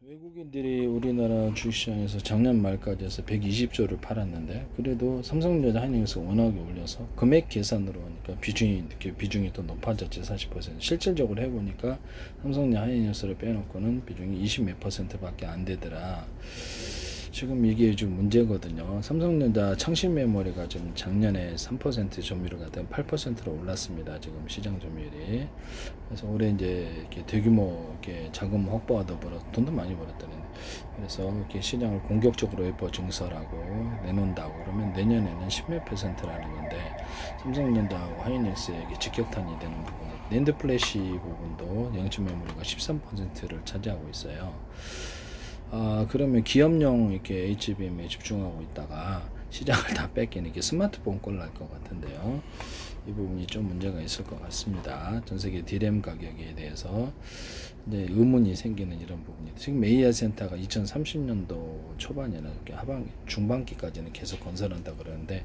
외국인들이 우리나라 주식시장에서 작년 말까지 해서 120조를 팔았는데, 그래도 삼성전자 하이닉스 워낙에 올려서 금액 계산으로 하니까 비중이 더 높아졌지. 40%. 실질적으로 해보니까 삼성전자 하이닉스를 빼놓고는 비중이 20 몇 %밖에 안 되더라. 지금 이게 좀 문제거든요. 삼성전자 창신 메모리가 지금 작년에 3% 점유율가 된 8%로 올랐습니다. 지금 시장 점유율이. 그래서 올해 이제 이렇게 대규모 이렇게 자금 확보와 더불어 돈도 많이 벌었다는. 그래서 이렇게 시장을 공격적으로 웨퍼 증설하고 내놓는다고 그러면 내년에는 10몇 %라는 건데, 삼성전자하고 하이닉스에게 직격탄이 되는 부분. 낸드 플래시 부분도 영점 메모리가 13%를 차지하고 있어요. 그러면 기업용 이렇게 HBM에 집중하고 있다가 시장을 다 뺏기는 게 스마트폰 꼴 날 것 같은데요. 이 부분이 좀 문제가 있을 것 같습니다. 전 세계 디램 가격에 대해서 이제 의문이 생기는 이런 부분이. 지금 메이아 센터가 2030년도 초반이나 이렇게 중반기까지는 계속 건설한다 그러는데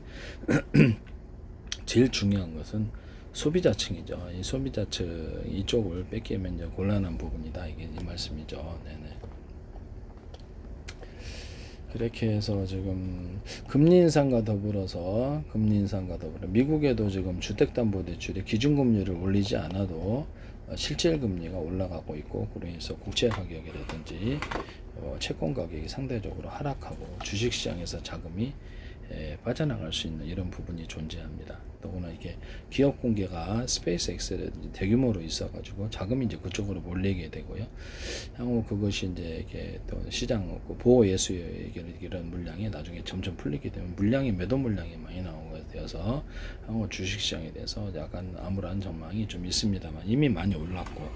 제일 중요한 것은 소비자층이죠. 이 소비자층 이쪽을 뺏기면 이제 곤란한 부분이다. 이게 이 말씀이죠. 네네. 그렇게 해서 지금 금리 인상과 더불어서 미국에도 지금 주택담보대출의 기준금리를 올리지 않아도 실질금리가 올라가고 있고, 그래서 국채 가격이라든지 채권 가격이 상대적으로 하락하고 주식시장에서 자금이 빠져나갈 수 있는 이런 부분이 존재합니다. 더구나 이게 기업 공개가 스페이스X에 대규모로 있어가지고 자금이 이제 그쪽으로 몰리게 되고요. 향후 그것이 이제 이게 또 시장 보호 예수의 이런 물량이 나중에 점점 풀리게 되면 매도 물량이 많이 나오게 되어서 향후 주식시장에 대해서 약간 암울한 전망이 좀 있습니다만 이미 많이 올랐고,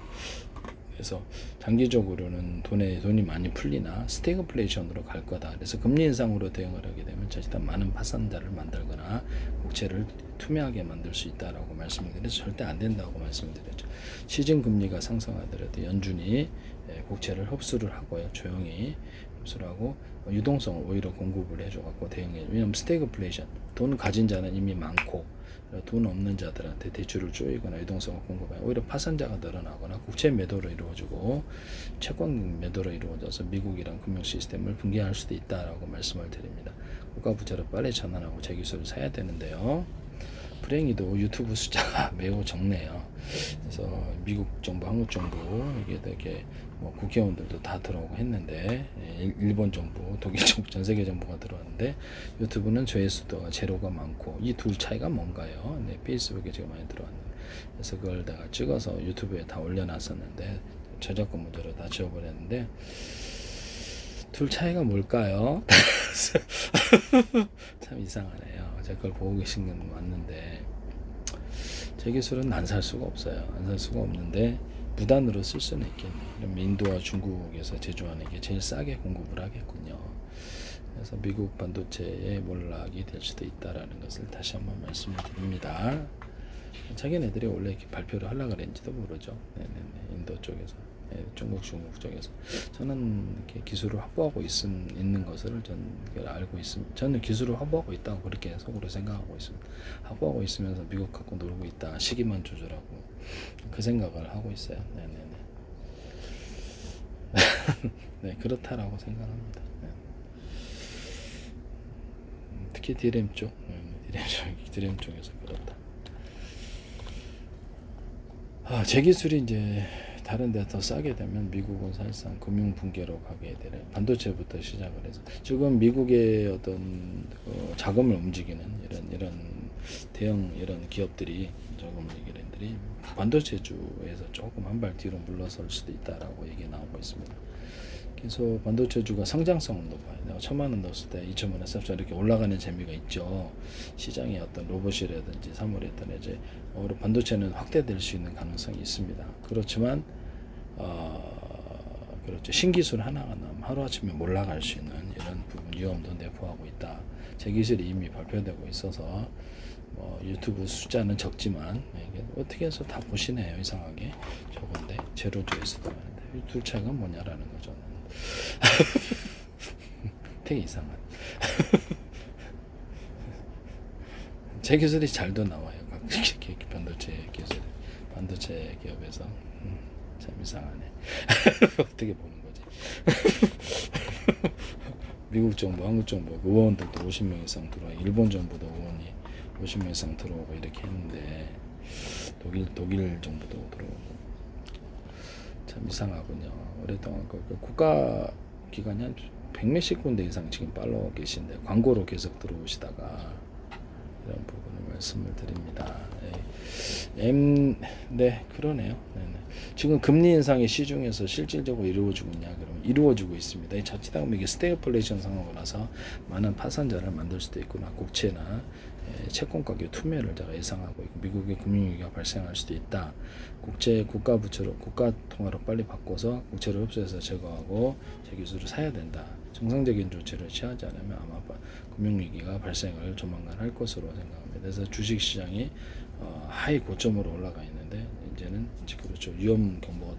그래서 장기적으로는 돈이 많이 풀리나 스태그플레이션으로 갈 거다. 그래서 금리 인상으로 대응을 하게 되면 절대 많은 파산자를 만들거나 국채를 투명하게 만들 수 있다라고 말씀을 드려서 절대 안 된다고 말씀을 드렸죠. 시중 금리가 상승하더라도 연준이 국채를 흡수를 하고요. 조용히 흡수를 하고 유동성을 오히려 공급을 해줘갖고 대응해요. 왜냐하면 스태그플레이션, 돈 가진 자는 이미 많고 돈 없는 자들한테 대출을 쪼이거나 유동성을 공급하여 오히려 파산자가 늘어나거나 국채 매도로 이루어지고 채권 매도로 이루어져서 미국이랑 금융 시스템을 붕괴할 수도 있다라고 말씀을 드립니다. 국가 부채로 빨리 전환하고 재기술을 사야 되는데요. 불행히도 유튜브 숫자가 매우 적네요. 그래서 미국 정부, 한국 정부 이게 되게 국회의원들도 다 들어오고 했는데, 일본 정부, 독일 정부, 전 세계 정부가 들어왔는데 유튜브는 조회수가 제로가 많고, 이 둘 차이가 뭔가요? 네, 페이스북에 제가 많이 들어왔는데, 그래서 그걸 내가 찍어서 유튜브에 다 올려놨었는데 저작권 문제로 다 지워버렸는데, 둘 차이가 뭘까요? 참 이상하네요. 제가 그걸 보고 계신 건 맞는데, 제 기술은 안 살 수가 없어요. 안 살 수가 없는데 무단으로 쓸 수는 있겠네요. 그럼 인도와 중국에서 제조하는 게 제일 싸게 공급을 하겠군요. 그래서 미국 반도체의 몰락이 될 수도 있다라는 것을 다시 한번 말씀을 드립니다. 자기네들이 원래 이렇게 발표를 하려고 그랬는지도 모르죠. 네네네. 인도 쪽에서, 중국 쪽에서. 저는 이렇게 기술을 확보하고 있는 것을 알고 있습니다. 저는 기술을 확보하고 있다고 그렇게 속으로 생각하고 있습니다. 확보하고 있으면서 미국 갖고 놀고 있다, 시기만 조절하고, 그 생각을 하고 있어요. 네네네. 네, 그렇다라고 생각합니다. 네. 특히 디램 쪽, 디램 쪽에서 그렇다. 제 기술이 이제 다른 데 더 싸게 되면 미국은 사실상 금융 붕괴로 가게 되는, 반도체부터 시작을 해서 지금 미국의 어떤 자금을 움직이는 이런 대형 이런 기업들이, 자금 움직이는들이 반도체주에서 조금 한 발 뒤로 물러설 수도 있다라고 얘기 나오고 있습니다. 그래서 반도체주가 성장성은 높아요. 내가 1,000만 원 넣었을 때 2,000만 원 쌉싸 이렇게 올라가는 재미가 있죠. 시장의 어떤 로봇이라든지 사물이라든지 이제 반도체는 확대될 수 있는 가능성이 있습니다. 그렇지만 그렇죠. 신기술 하나가 나면 하루아침에 몰아갈 수 있는 이런 부분 위험도 내포하고 있다. 제 기술이 이미 발표되고 있어서 유튜브 숫자는 적지만 어떻게 해서 다 보시네요. 이상하게 적은데 제로조에서도 하는데 이 둘 차이가 뭐냐라는 거죠. 되게 이상한. 제 기술이 잘도 나와요. 반도체 기업에서 참 이상하네. 어떻게 보는 거지? 미국 정부, 한국 정부 의원들도 50명 이상 들어와, 일본 정부도 의원이 50명 이상 들어오고 이렇게 했는데 독일 정부도 들어오고 참 이상하군요. 오랫동안 그 국가 기관이 한 100몇십 군데 이상 지금 팔로워 계신데 광고로 계속 들어오시다가 이런 부분을 말씀을 드립니다. 네, 그러네요. 네네. 지금 금리 인상이 시중에서 실질적으로 이루어지고 있냐? 그러면 이루어지고 있습니다. 이 자칫하면 이게 스태그플레이션 상황이라서 많은 파산자를 만들 수도 있구나. 국채나 채권 가격 투매를 제가 예상하고 있고, 미국의 금융위기가 발생할 수도 있다. 국채 국가 부채로 국가 통화로 빨리 바꿔서 국채를 흡수해서 제거하고 재기술을 사야 된다. 정상적인 조치를 취하지 않으면 아마 금융위기가 발생을 조만간 할 것으로 생각합니다. 그래서 주식시장이 하이 고점으로 올라가 있는데 이제는 그렇죠. 위험 경보가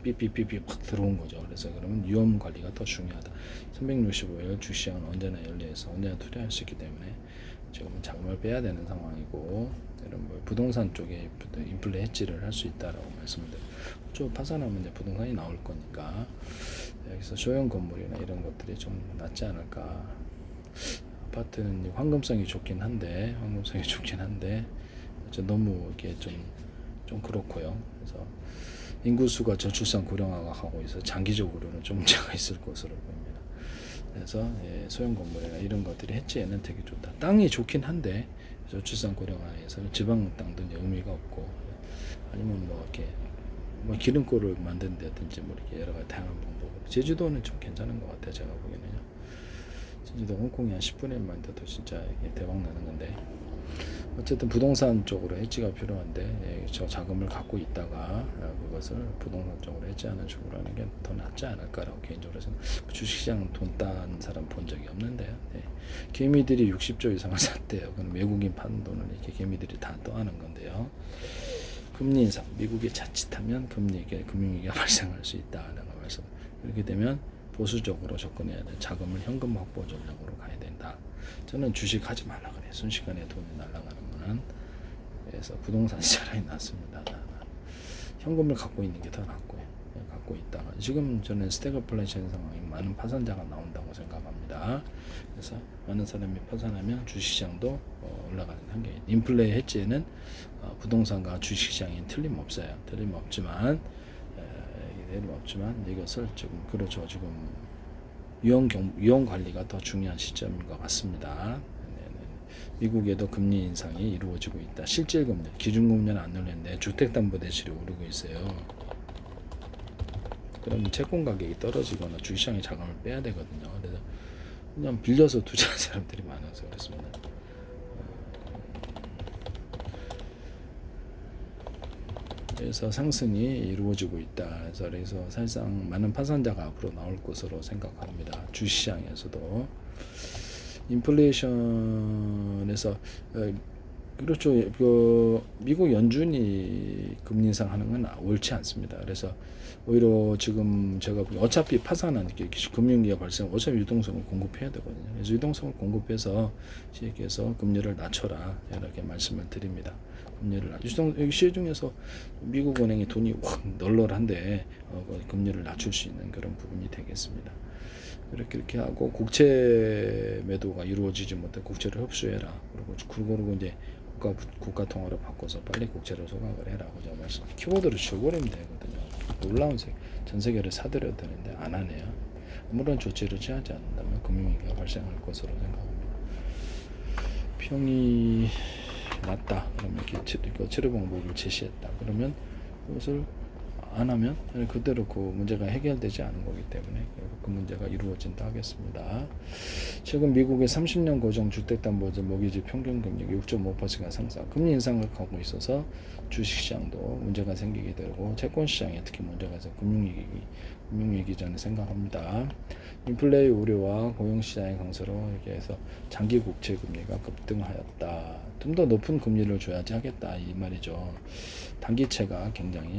삐삐삐삐 팍 들어온 거죠. 그래서 그러면 위험 관리가 더 중요하다. 365일 주식시장은 언제나 열려있어 언제나 투자할 수 있기 때문에 지금은 자금을 빼야 되는 상황이고, 이런 뭐 부동산 쪽에 인플레 해지를 할 수 있다라고 말씀드려요. 좀 파산하면 이제 부동산이 나올 거니까 여기서 소형 건물이나 이런 것들이 좀 낫지 않을까. 아파트는 황금성이 좋긴 한데 너무 이게 좀 그렇고요. 그래서 인구수가 저출산 고령화가 있어 장기적으로는 좀 문제가 있을 것으로 보입니다. 그래서 소형 건물이나 이런 것들이 해지에는 되게 좋다. 땅이 좋긴 한데 저출산 고령화에서는 지방 땅도 의미가 없고, 아니면 뭐 이렇게 뭐 기름골을 만든다든지 뭐 이렇게 여러 가지 다양한 방법. 제주도는 좀 괜찮은 것 같아요. 제가 보기에는요. 제주도 홍콩이 한 10분의 1만 돼도 진짜 이게 대박 나는 건데, 어쨌든 부동산 쪽으로 해지가 필요한데 저 자금을 갖고 있다가 그것을 부동산 쪽으로 해지하는 식으로 하는 게 더 낫지 않을까라고 개인적으로 생각합니다. 주식시장 돈 딴 사람 본 적이 없는데요. 개미들이 60조 이상을 샀대요. 그럼 외국인 판 돈을 이렇게 개미들이 다 떠하는 건데요. 금리 인상, 미국이 자칫하면 금융위기가 발생할 수 있다라는 말씀. 그렇게 되면 보수적으로 접근해야 돼. 자금을 현금 확보 전략으로 가야 된다. 저는 주식 하지 말라 그래요. 순식간에 돈이 날아가는 거는. 그래서 부동산이 차라리 낫습니다. 현금을 갖고 있는 게 더 낫고요. 갖고 있다가 지금 저는 스태그플레이션 상황이 많은 파산자가 나온다고 생각합니다. 그래서 많은 사람이 파산하면 주식시장도 올라가는 한계. 인플레 해지에는 부동산과 주식시장이 틀림없어요. 틀림없지만 이것을 지금 그렇죠. 지금 위험 관리가 더 중요한 시점인 것 같습니다. 미국에도 금리 인상이 이루어지고 있다. 실질금리, 기준금리는 안 올렸는데 주택담보대출이 오르고 있어요. 그러면 채권 가격이 떨어지거나 주식시장에 자금을 빼야 되거든요. 그래서 그냥 빌려서 투자하는 사람들이 많아서 그렇습니다. 그래서 상승이 이루어지고 있다. 그래서 사실상 많은 파산자가 앞으로 나올 것으로 생각합니다. 주시장에서도 인플레이션에서 그렇죠. 그 미국 연준이 금리 인상하는 건 옳지 않습니다. 그래서 오히려 지금 제가 어차피 파산하는 게 금융위기가 발생, 어차피 유동성을 공급해야 되거든요. 그래서 유동성을 공급해서 시에서 금리를 낮춰라 이렇게 말씀을 드립니다. 금리를 시중에서 미국 은행의 돈이 확 널널한데 금리를 낮출 수 있는 그런 부분이 되겠습니다. 그렇게 하고 국채 매도가 이루어지지 못해 국채를 흡수해라. 그리고 이제 국가 통화로 바꿔서 빨리 국채를 소각을 해라고 제가 말씀. 키보드를 지워버리면 되거든요. 놀라운 전 세계를 사들여야 되는데 안 하네요. 아무런 조치를 취하지 않는다면 금융위기가 발생할 것으로 생각합니다. 평이 낮다. 그러면 이렇게 치료 방법을 제시했다. 그러면 그것을 안 하면 그대로 그 문제가 해결되지 않은 거기 때문에 그 문제가 이루어진다 하겠습니다. 최근 미국의 30년 고정 주택담보대 모기지 평균 금리가 6.5%가 상승, 금리 인상을 하고 있어서 주식시장도 문제가 생기게 되고 채권시장에 특히 문제가 있어서 금융위기 전에 생각합니다. 인플레이 우려와 고용시장의 강세로 이렇게 해서 장기 국채 금리가 급등하였다. 좀 더 높은 금리를 줘야지 하겠다 이 말이죠. 단기채가 굉장히